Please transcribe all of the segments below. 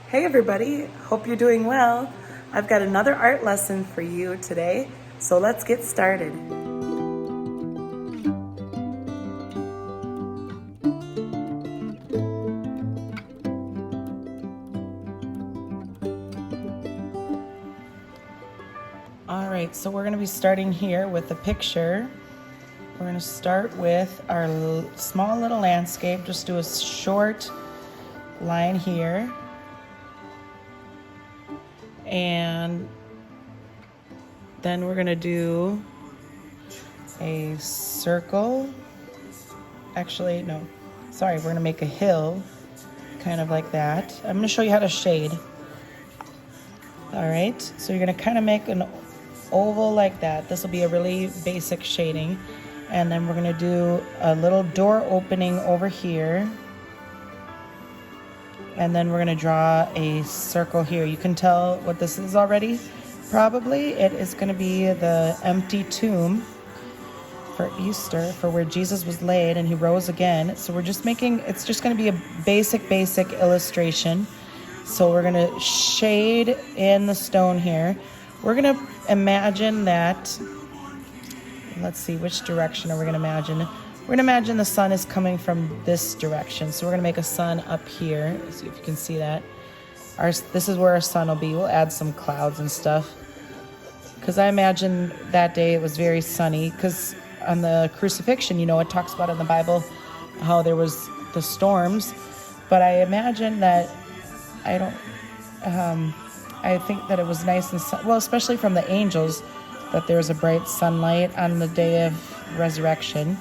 Hey everybody, hope you're doing well. I've got another art lesson for you today, so let's get started. All right, so we're going to be starting here with a picture. We're going to start with our small little landscape. Just do a short line here. And then we're going to do a circle. Actually, no, sorry, we're going to make a hill, kind of like that. I'm going to show you how to shade. All right, so you're going to kind of make an oval like that. This will be a really basic shading. And then we're going to do a little door opening over here. And then we're going to draw a circle here. You can tell what this is already. Probably it is going to be the empty tomb for Easter, for where Jesus was laid and he rose again. So we're just making, it's just going to be a basic illustration. So we're going to shade in the stone here. We're going to imagine that, let's see, which direction are we going to imagine? We're going to imagine the sun is coming from this direction. So we're going to make a sun up here. Let's see if you can see that. This is where our sun will be. We'll add some clouds and stuff. Because I imagine that day it was very sunny. Because on the crucifixion, you know, it talks about in the Bible how there was the storms. But I imagine that, I think that it was nice and well, especially from the angels, that there was a bright sunlight on the day of resurrection.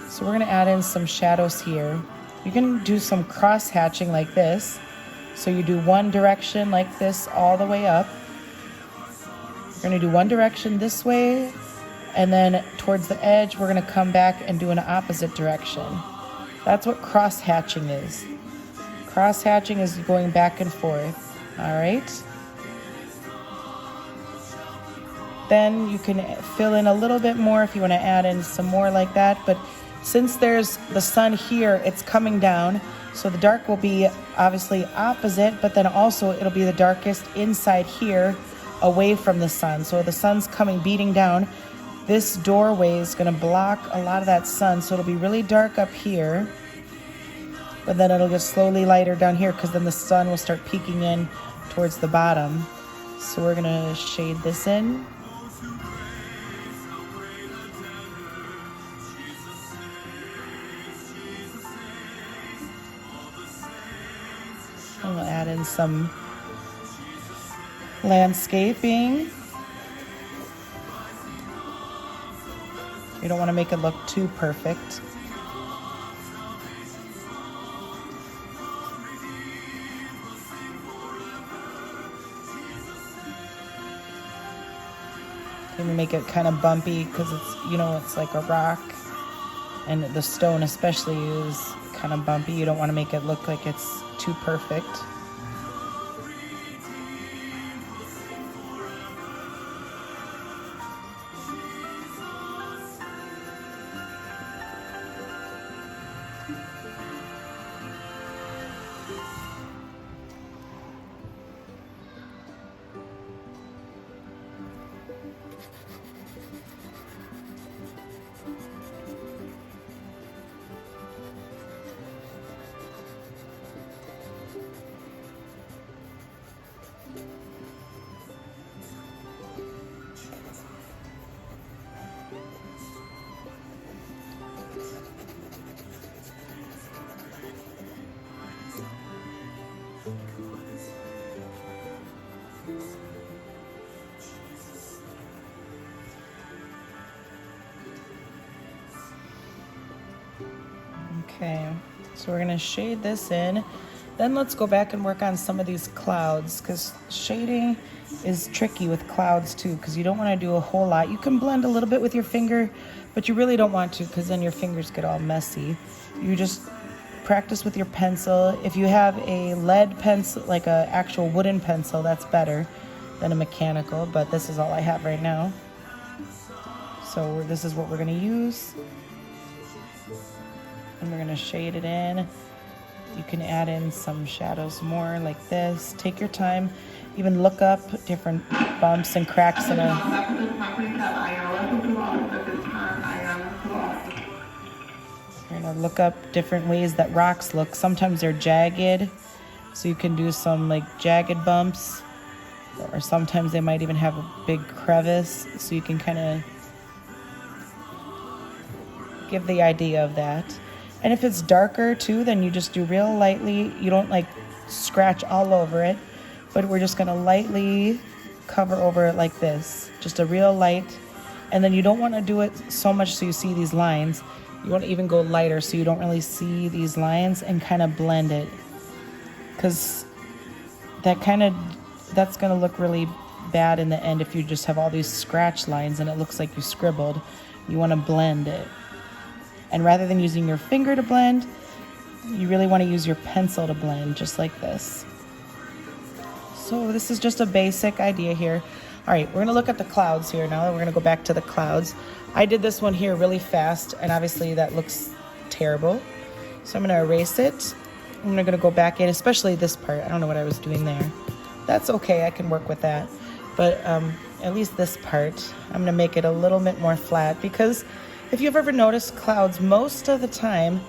So we're going to add in some shadows here. You can do some cross hatching like this. So you do one direction like this all the way up. We're going to do one direction this way, and then towards the edge we're going to come back and do an opposite direction. That's what cross hatching is. Cross hatching is going back and forth. All right. Then you can fill in a little bit more if you want to add in some more like that. But since there's the sun here, it's coming down. So the dark will be obviously opposite, but then also it'll be the darkest inside here away from the sun. So the sun's coming, beating down. This doorway is going to block a lot of that sun. So it'll be really dark up here. But then it'll get slowly lighter down here because then the sun will start peeking in towards the bottom. So we're going to shade this in. We'll add in some landscaping. You don't want to make it look too perfect. Maybe make it kind of bumpy because it's, you know, it's like a rock. And the stone especially is kind of bumpy. You don't want to make it look like it's too perfect. Okay, so we're going to shade this in. Then let's go back and work on some of these clouds, because shading is tricky with clouds too, because you don't want to do a whole lot. You can blend a little bit with your finger, but you really don't want to, because then your fingers get all messy. You just practice with your pencil. If you have a lead pencil, like an actual wooden pencil, that's better than a mechanical, but this is all I have right now. So this is what we're going to use. And we're going to shade it in. You can add in some shadows more like this. Take your time. Even look up different bumps and cracks in a... You're gonna look up different ways that rocks look. Sometimes they're jagged, so you can do some like jagged bumps. Or sometimes they might even have a big crevice, so you can kind of give the idea of that. And if it's darker too, then you just do real lightly. You don't like scratch all over it, but we're just gonna lightly cover over it like this. Just a real light. And then you don't want to do it so much so you see these lines. You want to even go lighter so you don't really see these lines, and kind of blend it. Because that's gonna look really bad in the end if you just have all these scratch lines and it looks like you scribbled. You want to blend it. And rather than using your finger to blend, you really want to use your pencil to blend, just like this. So this is just a basic idea here. All right, we're going to look at the clouds here now. We're going to go back to the clouds. I did this one here really fast, and obviously that looks terrible. So I'm going to erase it. I'm going to go back in, especially this part. I don't know what I was doing there. That's okay, I can work with that. But at least this part, I'm going to make it a little bit more flat, because if you've ever noticed clouds, most of the time,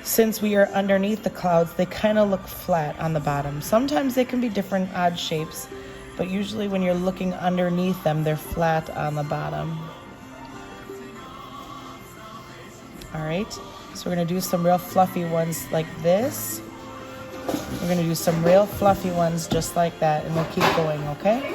since we are underneath the clouds, they kind of look flat on the bottom. Sometimes they can be different odd shapes, but usually when you're looking underneath them, they're flat on the bottom. All right, so we're gonna do some real fluffy ones like this. We're gonna do some real fluffy ones just like that, and we'll keep going, okay?